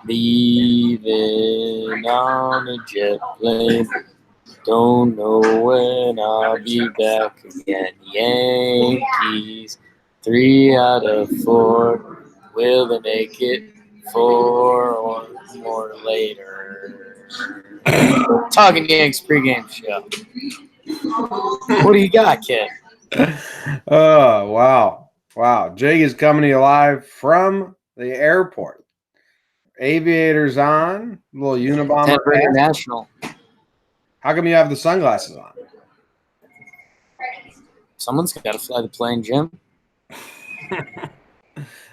Leaving on a jet plane. Don't know when I'll be back again. Yankees, 3 out of 4. Will they make it 4 more later? Talking Yanks pregame show. What do you got, kid? Oh, wow. Wow. Jake is coming to you live from the airport. Aviators on, little Unabomber. Denver International. How come you have the sunglasses on? Someone's got to fly the plane, Jim.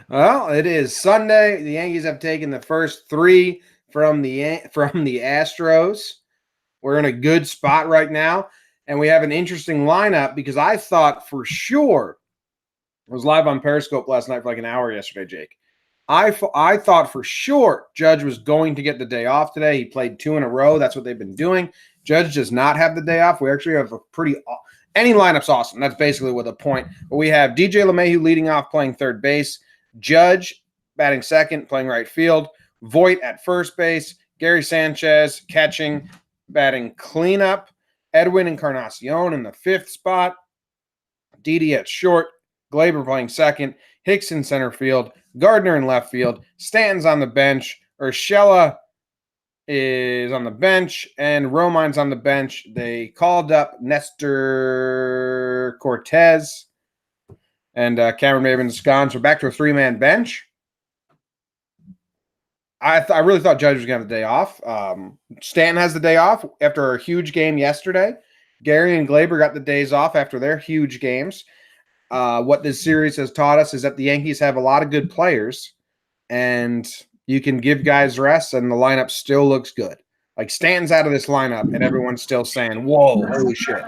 Well, it is Sunday. The Yankees have taken the first 3 from the Astros. We're in a good spot right now, and we have an interesting lineup because I thought for sure I was live on Periscope last night for like an hour yesterday, Jake. I thought for sure Judge was going to get the day off today. He played 2 in a row. That's what they've been doing. Judge does not have the day off. We actually have a pretty – any lineup's awesome. That's basically what the point. But we have DJ LeMahieu leading off, playing third base. Judge batting second, playing right field. Voit at first base. Gary Sanchez catching, batting cleanup. Edwin Encarnacion in the 5th spot. Didi at short. Glaber playing second. Hicks in center field. Gardner in left field. Stanton's on the bench. Urshela is on the bench. And Romine's on the bench. They called up Nestor Cortez. And Cameron Maven's gone. So back to a 3-man bench. I really thought Judge was going to have the day off. Stanton has the day off after a huge game yesterday. Gary and Glaber got the days off after their huge games. What this series has taught us is that the Yankees have a lot of good players, and you can give guys rest, and the lineup still looks good. Like, Stanton's out of this lineup, and everyone's still saying, whoa, holy shit.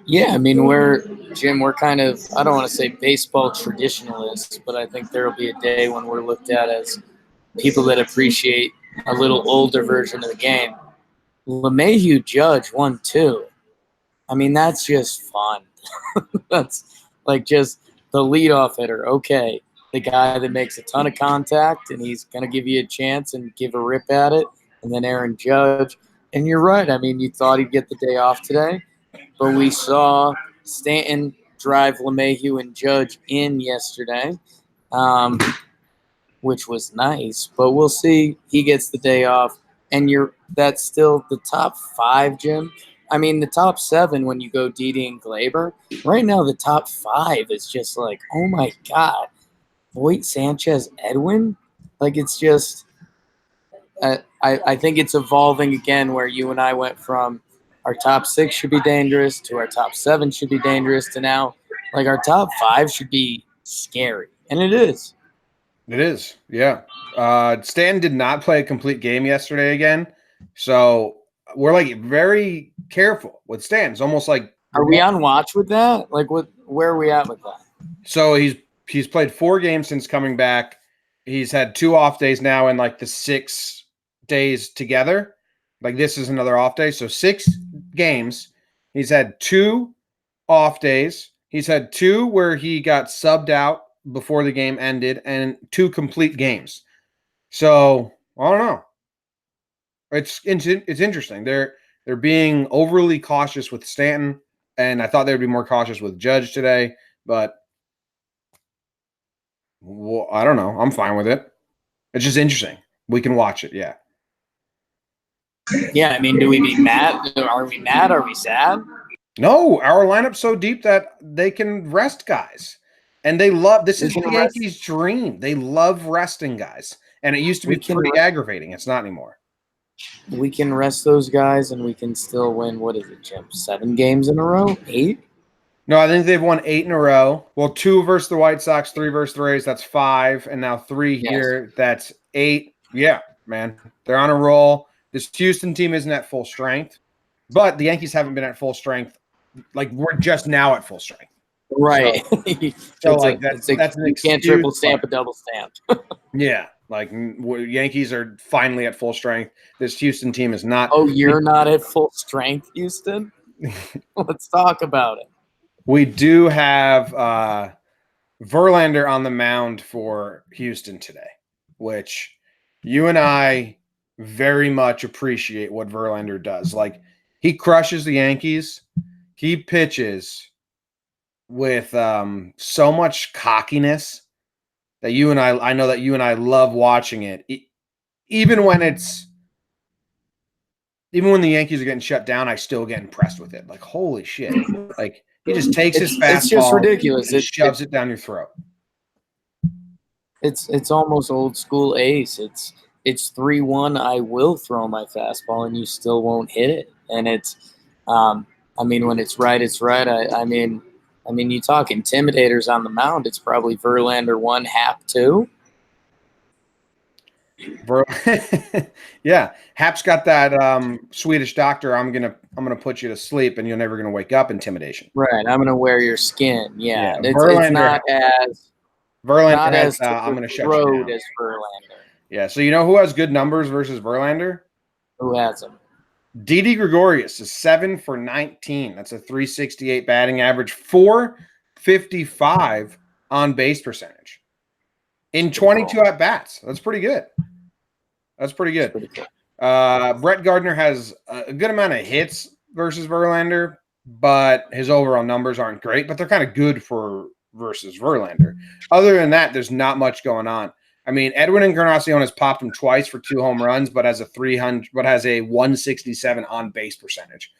Yeah, I mean, Jim, we're kind of, I don't want to say baseball traditionalists, but I think there will be a day when we're looked at as people that appreciate a little older version of the game. LeMahieu Judge 1-2. I mean, that's just fun. That's like just the leadoff hitter. Okay, the guy that makes a ton of contact and he's going to give you a chance and give a rip at it. And then Aaron Judge. And you're right. I mean, you thought he'd get the day off today, but we saw Stanton drive LeMahieu and Judge in yesterday, which was nice. But we'll see. He gets the day off. And that's still the top 5, Jim. I mean, the top 7 when you go Didi and Glaber. Right now, the top 5 is just like, oh my God, Voit, Sanchez, Edwin. Like, it's just, I think it's evolving again where you and I went from our top 6 should be dangerous to our top 7 should be dangerous to now, like, our top 5 should be scary. And it is. It is, yeah. Stanton did not play a complete game yesterday again, so we're like very careful with Stanton. It's almost like, are we on watch with that? Like, where are we at with that? So he's played 4 games since coming back. He's had 2 off days now, and like the 6 days together. Like, this is another off day, so 6 games. He's had 2 off days. He's had 2 where he got subbed out before the game ended, and 2 complete games. So I don't know. It's interesting. They're being overly cautious with Stanton, and I thought they would be more cautious with Judge today, but well, I don't know. I'm fine with it. It's just interesting. We can watch it, yeah. Yeah, I mean, do we be mad? Are we mad? Are we sad? No, our lineup's so deep that they can rest guys. And they love – this is the Yankees' dream. They love resting guys. And it used to be pretty aggravating. It's not anymore. We can rest those guys, and we can still win, what is it, Jim, 7 games in a row? 8? No, I think they've won 8 in a row. Well, 2 versus the White Sox, 3 versus the Rays. That's 5. And now 3 here. That's 8. Yeah, man. They're on a roll. This Houston team isn't at full strength. But the Yankees haven't been at full strength. Like, we're just now at full strength. Right. So like, that's an you can't triple stamp a double stamp. Yeah. Like, Yankees are finally at full strength. This Houston team is not. Oh, you're not at full strength, Houston? Let's talk about it. We do have Verlander on the mound for Houston today, which you and I very much appreciate what Verlander does. Like, he crushes the Yankees. He pitches with so much cockiness that I know that you and I love watching it. Even when the Yankees are getting shut down, I still get impressed with it. Like, holy shit. Like, he just takes his fastball, it's just ridiculous. And shoves it down your throat. It's almost old school Ace. It's 3-1. I will throw my fastball, and you still won't hit it. And it's, I mean, when it's right, it's right. I mean, you talk intimidators on the mound. It's probably Verlander 1, Hap 2. Yeah, Hap's got that Swedish doctor. I'm gonna put you to sleep, and you're never gonna wake up. Intimidation. Right. I'm gonna wear your skin. Yeah. Verlander, it's not as Verlander not has. as I'm gonna shut you down. as Verlander. Yeah. So you know who has good numbers versus Verlander? Who has him? Didi Gregorius is 7 for 19. That's a 368 batting average, 455 on base percentage in 22 at bats. That's pretty good. Brett Gardner has a good amount of hits versus Verlander, but his overall numbers aren't great, but they're kind of good for versus Verlander. Other than that, there's not much going on. I mean, Edwin Encarnacion has popped him twice for 2 home runs, but has a 167 on base percentage.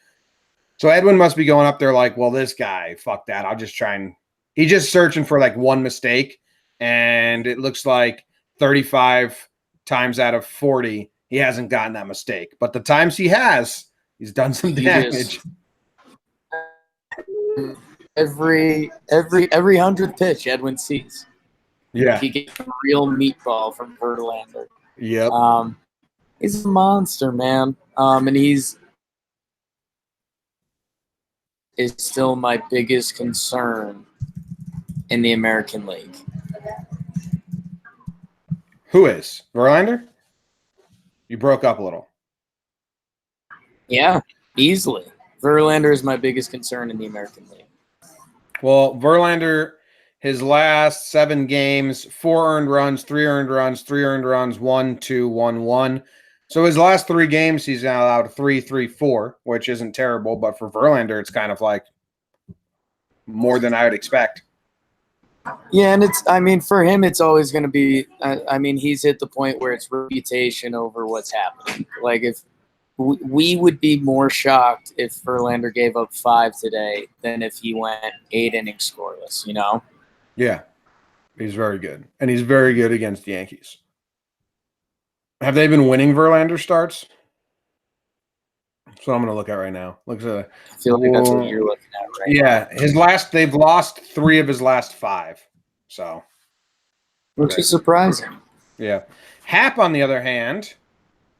So Edwin must be going up there like, well, this guy, fuck that. I'll just try and he's just searching for like one mistake, and it looks like 35 times out of 40 he hasn't gotten that mistake. But the times he has, he's done some damage. Every 100th pitch Edwin sees. Yeah. He gets a real meatball from Verlander. Yep. He's a monster, man. And he's still my biggest concern in the American League. Who is? Verlander? You broke up a little. Yeah, easily. Verlander is my biggest concern in the American League. Well, Verlander, his last 7 games, 4 earned runs, 3 earned runs, 3 earned runs, 1-2, 1-1. So his last 3 games, he's now allowed 3-3-4, which isn't terrible. But for Verlander, it's kind of like more than I would expect. Yeah, and for him, it's always going to be, he's hit the point where it's reputation over what's happening. Like, if we would be more shocked if Verlander gave up 5 today than if he went 8 innings scoreless, you know? Yeah, he's very good. And he's very good against the Yankees. Have they been winning Verlander starts? That's what I'm going to look at right now. I feel like that's what you're looking at right now. They've lost 3 of his last 5. So, which is surprising. Yeah. Hap, on the other hand,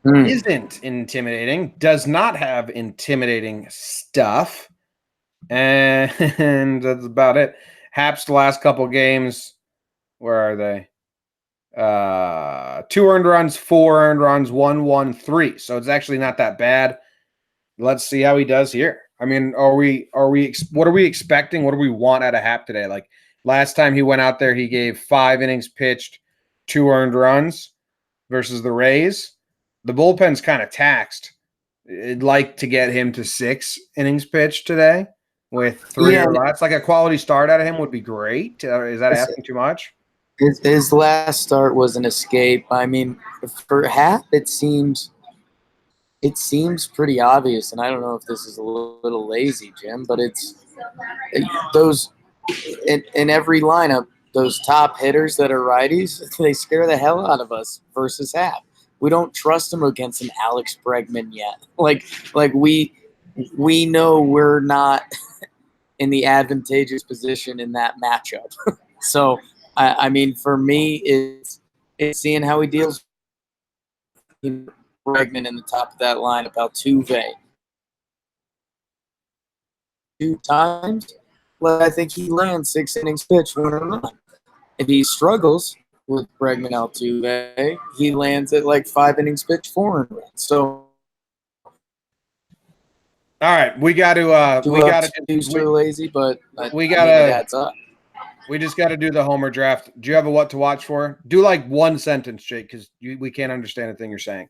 isn't intimidating, does not have intimidating stuff. And that's about it. Hap's the last couple games, where are they? 2 earned runs, 4 earned runs, 1-1-3. So it's actually not that bad. Let's see how he does here. I mean, what are we expecting? What do we want out of Hap today? Like, last time he went out there, he gave 5 innings pitched, 2 earned runs versus the Rays. The bullpen's kind of taxed. I'd like to get him to 6 innings pitched today with 3 or less. Like, a quality start out of him would be great. Is that asking too much? His last start was an escape. I mean, for Hap, it seems pretty obvious, and I don't know if this is a little lazy, Jim, but it's those in every lineup, those top hitters that are righties, they scare the hell out of us versus Hap. We don't trust him against an Alex Bregman yet. Like we know we're not in the advantageous position in that matchup. So, I mean, for me, it's seeing how he deals with Bregman in the top of that lineup, Altuve. 2 times, well, I think he lands 6 innings pitched, 1 run. If he struggles with Bregman, Altuve, he lands at like 5 innings pitched, 4 runs. So, all right, we got to. We got to. Too lazy, but we got to. It adds up. We just got to do the homer draft. Do you have a what to watch for? Do like one sentence, Jake, because we can't understand a thing you're saying.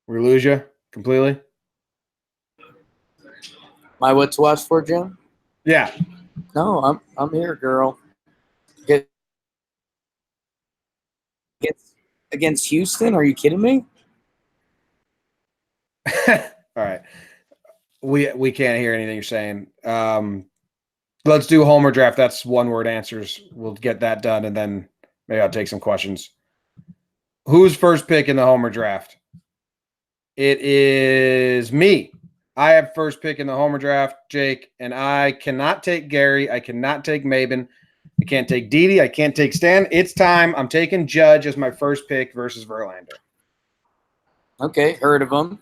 We lose you completely? My what to watch for, Jim? Yeah. No, I'm here, girl. Get, against Houston? Are you kidding me? All right. We can't hear anything you're saying. Let's do homer draft. That's one word answers. We'll get that done, and then maybe I'll take some questions. Who's first pick in the homer draft? It is me. I have first pick in the homer draft, Jake, and I cannot take Gary. I cannot take Maben. I can't take Didi. I can't take Stan. It's time. I'm taking Judge as my first pick versus Verlander. Okay, heard of him.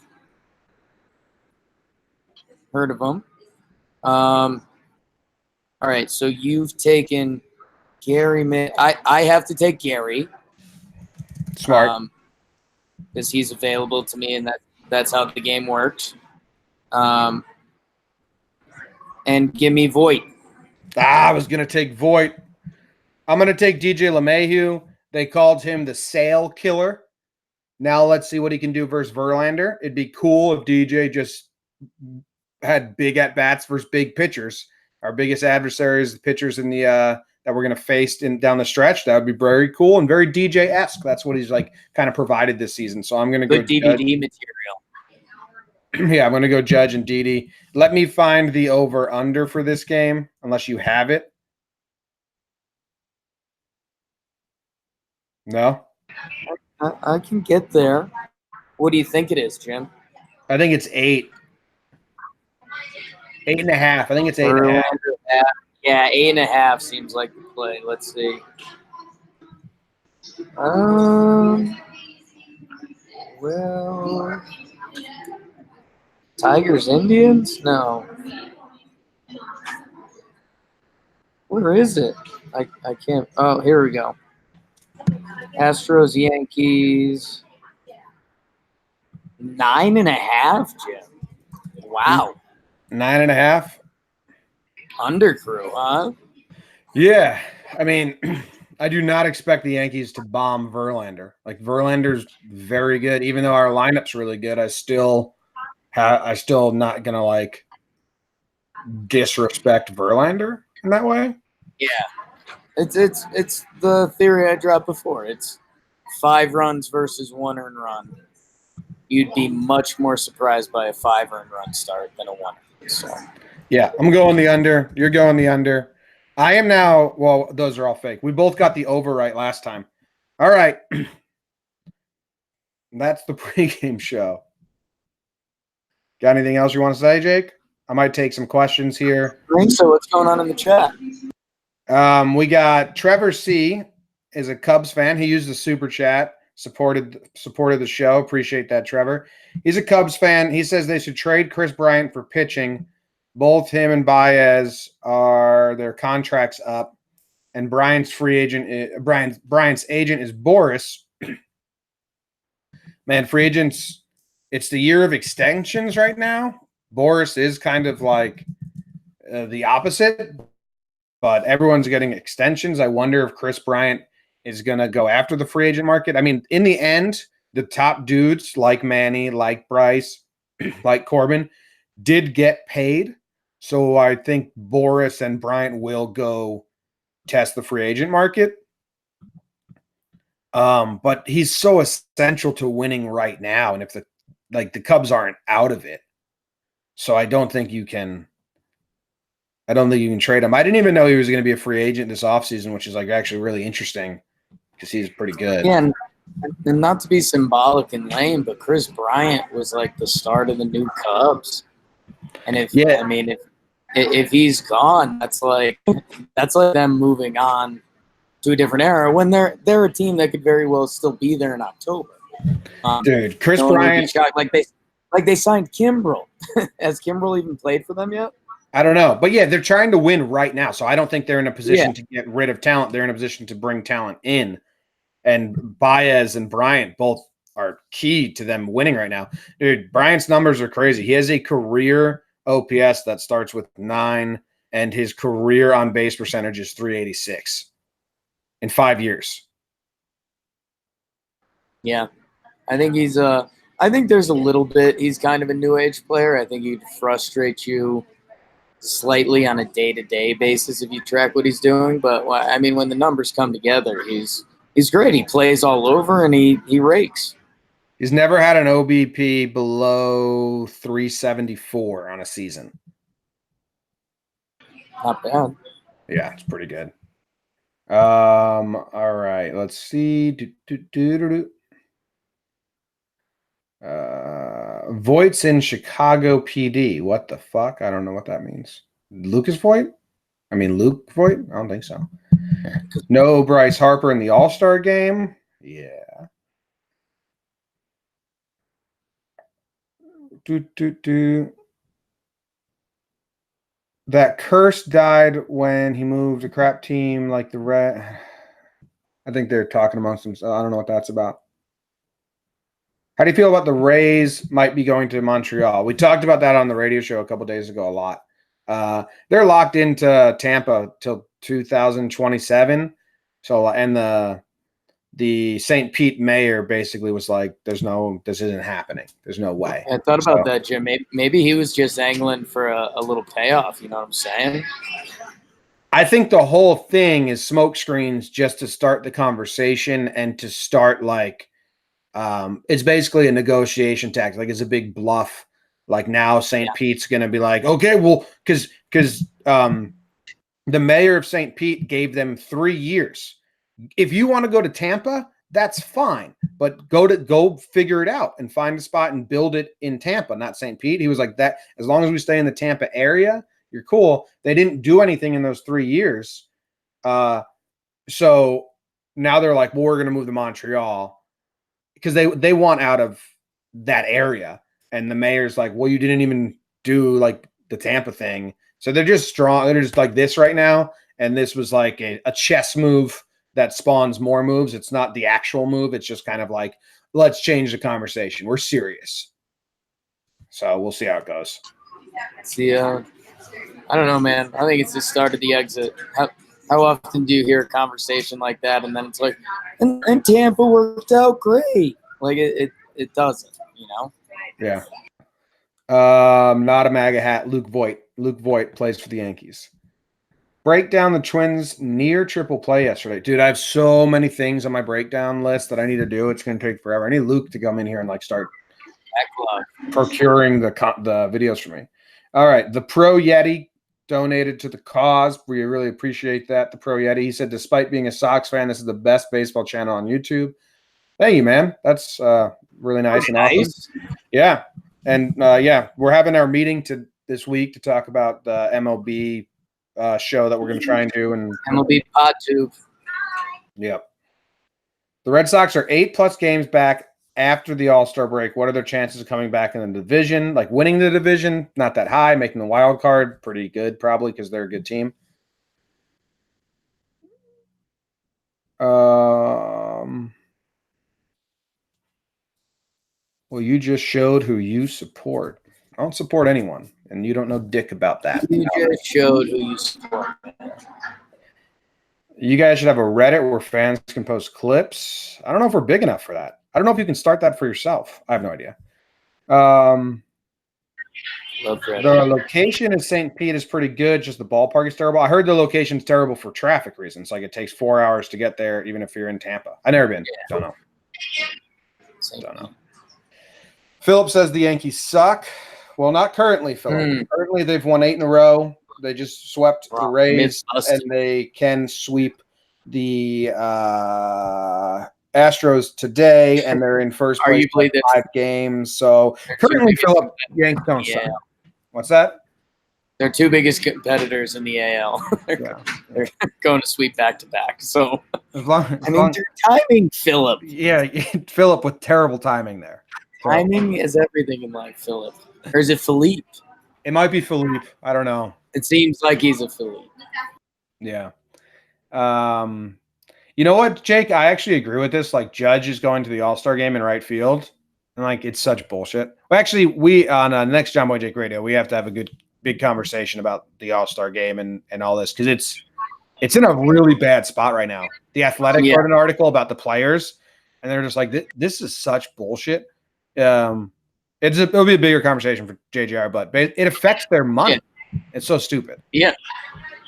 All right, so you've taken Gary. I have to take Gary. Smart. Because he's available to me, and that's how the game works. And give me Voit. I was going to take Voit. I'm going to take DJ LeMahieu. They called him the sale killer. Now let's see what he can do versus Verlander. It'd be cool if DJ just had big at-bats versus big pitchers. Our biggest adversaries, the pitchers in the that we're going to face down the stretch. That would be very cool and very DJ-esque. That's what he's like kind of provided this season. So I'm going to go DVD material. Yeah, I'm going to go Judge and Didi. Let me find the over-under for this game, unless you have it. No? I can get there. What do you think it is, Jim? I think it's 8. 8.5. I think it's 8.5. Yeah, 8.5 seems like the play. Let's see. Well, Tigers, Indians? No. Where is it? I can't. Oh, here we go. Astros, Yankees. 9.5, Jim. Wow. 9.5. Undercrew, huh? Yeah. I mean, I do not expect the Yankees to bomb Verlander. Like Verlander's very good, even though our lineup's really good. I still not gonna like disrespect Verlander in that way. Yeah, it's the theory I dropped before. It's 5 runs versus 1 earned run. You'd be much more surprised by a 5 earned run start than a 1. So yeah, I'm going the under. You're going the under. I am now. Well, those are all fake. We both got the over right last time. All right. That's the pregame show. Got anything else you want to say, Jake? I might take some questions here. So what's going on in the chat? We got Trevor C. is a Cubs fan. He used the super chat, supported the show. Appreciate that, Trevor. He's a Cubs fan. He says they should trade Chris Bryant for pitching. Both him and Baez are their contracts up, and Bryant's agent is Boris. Man, free agents, it's the year of extensions right now. Boris is kind of like the opposite, but everyone's getting extensions. I wonder if Chris Bryant is going to go after the free agent market. I mean, in the end, the top dudes like Manny, like Bryce, like Corbin did get paid. So I think Boris and Bryant will go test the free agent market. But he's so essential to winning right now. And if the Cubs aren't out of it, so I don't think you can trade him. I didn't even know he was going to be a free agent this offseason, which is like actually really interesting because he's pretty good. Yeah, and not to be symbolic and lame, but Chris Bryant was like the start of the new Cubs. And if he's gone, that's like them moving on to a different era when they're a team that could very well still be there in October. Dude, Chris Bryant, like they signed Kimbrel. Has Kimbrel even played for them yet? I don't know, but yeah, they're trying to win right now. So I don't think they're in a position to get rid of talent. They're in a position to bring talent in, and Baez and Bryant both are key to them winning right now. Dude, Bryant's numbers are crazy. He has a career OPS that starts with 9, and his career on base percentage is 386 in 5 years. Yeah, I think I think there's a little bit. He's kind of a new age player. I think he'd frustrate you slightly on a day-to-day basis if you track what he's doing. But I mean, when the numbers come together, he's great. He plays all over and he rakes. He's never had an OBP below 374 on a season. Not bad. Yeah, it's pretty good. All right, let's see. Voigt's in Chicago PD. What the fuck? I don't know what that means. Lucas Voigt? I mean, Luke Voigt? I don't think so. No Bryce Harper in the All-Star game? Yeah. That curse died when he moved a crap team like the Red. I think they're talking amongst themselves. I don't know what that's about. How do you feel about the Rays might be going to Montreal? We talked about that on the radio show a couple days ago a lot. They're locked into Tampa till 2027. So, and the St. Pete mayor basically was like, this isn't happening. There's no way. I thought about that, Jim. Maybe he was just angling for a little payoff. You know what I'm saying? I think the whole thing is smoke screens just to start the conversation and to start like, it's basically a negotiation tactic. Like it's a big bluff. Like now St. Pete's going to be like, okay, well, because the mayor of St. Pete gave them 3 years. If you want to go to Tampa, that's fine, but go figure it out and find a spot and build it in Tampa, not St. Pete. He was like that. As long as we stay in the Tampa area, you're cool. They didn't do anything in those 3 years. So now they're like, well, we're going to move to Montreal because they want out of that area. And the mayor's like, well, you didn't even do like the Tampa thing. So they're just strong. They're just like this right now. And this was like a chess move that spawns more moves. It's not the actual move. It's just kind of like, let's change the conversation. We're serious. So we'll see how it goes. See, I don't know, man. I think it's the start of the exit. How often do you hear a conversation like that? And then it's like, and Tampa worked out great. Like it doesn't, you know? Yeah. Not a MAGA hat. Luke Voigt. Luke Voigt plays for the Yankees. Break down the Twins near triple play yesterday. Dude, I have so many things on my breakdown list that I need to do. It's going to take forever. I need Luke to come in here and like start procuring the videos for me. All right. The Pro Yeti donated to the cause. We really appreciate that. The Pro Yeti. He said, despite being a Sox fan, this is the best baseball channel on YouTube. Thank you, man. That's really nice and awesome. Yeah. And we're having our meeting this week to talk about the MLB show that we're going to try and do. And MLB Pod Tube. Yep. The Red Sox are 8+ games back after the All-Star break. What are their chances of coming back in the division? Like winning the division, not that high. Making the wild card, pretty good probably because they're a good team. Well, you just showed who you support. I don't support anyone, and you don't know dick about that. You just showed who you support. You guys should have a Reddit where fans can post clips. I don't know if we're big enough for that. I don't know if you can start that for yourself. I have no idea. The location in St. Pete is pretty good. Just the ballpark is terrible. I heard the location's terrible for traffic reasons. Like it takes 4 hours to get there, even if you're in Tampa. I've never been. Yeah. Don't know. Philip says the Yankees suck. Well, not currently, Philip. Currently, they've won 8 in a row. They just swept the Rays, and they can sweep the Astros today, and they're in first place by 5 games. So currently, Philip, Yankees don't suck. What's that? Their 2 biggest competitors in the AL. They're going to sweep back-to-back. So, your timing, Philip. Yeah, Philip with terrible timing there. Timing is everything in life, Philip. Or is it Philippe? It might be Philippe. I don't know. It seems like he's a Philippe. Yeah. You know what, Jake? I actually agree with this. Like, Judge is going to the All-Star game in right field. And like, it's such bullshit. Well, actually, we on next Jomboy Jake Radio, we have to have a good big conversation about the All-Star game and all this because it's in a really bad spot right now. The Athletic wrote an article about the players, and they're just like, this is such bullshit. It'll be a bigger conversation for JJR, but it affects their money. Yeah. It's so stupid. Yeah,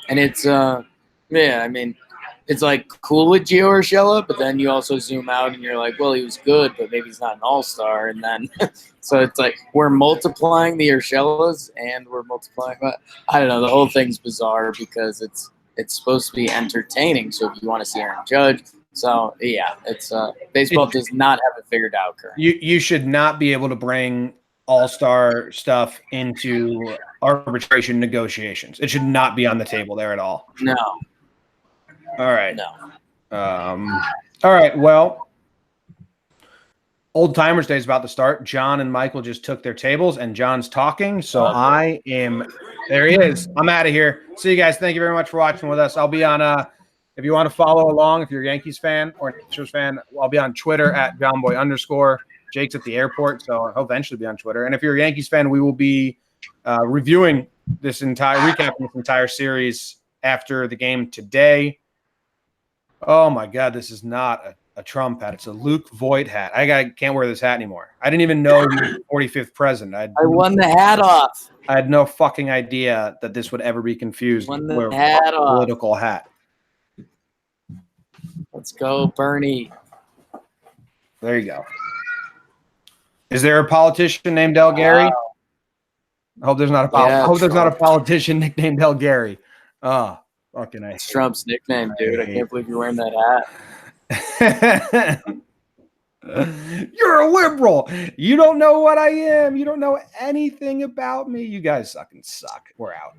and it's I mean, it's like cool with Gio Urshela, but then you also zoom out and you're like, well, he was good, but maybe he's not an all-star. And then so it's like we're multiplying the Urchelas and we're multiplying. I don't know. The whole thing's bizarre because it's supposed to be entertaining. So if you want to see Aaron Judge, so yeah, it's baseball does not have it figured out currently. You should not be able to bring all-star stuff into arbitration negotiations. It should not be on the table there at all. No. All right. No. All right. Well, Old Timers Day is about to start. John and Michael just took their tables, and John's talking. So I am – there he is. I'm out of here. See you guys. Thank you very much for watching with us. I'll be on if you want to follow along, if you're a Yankees fan or an Astros fan, I'll be on Twitter at Jomboy_. Jake's at the airport, so I'll eventually be on Twitter. And if you're a Yankees fan, we will be recapping this entire series after the game today. Oh, my God, this is not a Trump hat. It's a Luke Voigt hat. I can't wear this hat anymore. I didn't even know he was 45th president. I won the hat off. I had no fucking idea that this would ever be confused with a political hat. Let's go, Bernie. There you go. Is there a politician named El Gary? Wow. I hope there's not a politician nicknamed El Gary. Oh, fucking nice. It's Trump's nickname, dude. I can't believe you're wearing that hat. You're a liberal. You don't know what I am. You don't know anything about me. You guys fucking suck. We're out.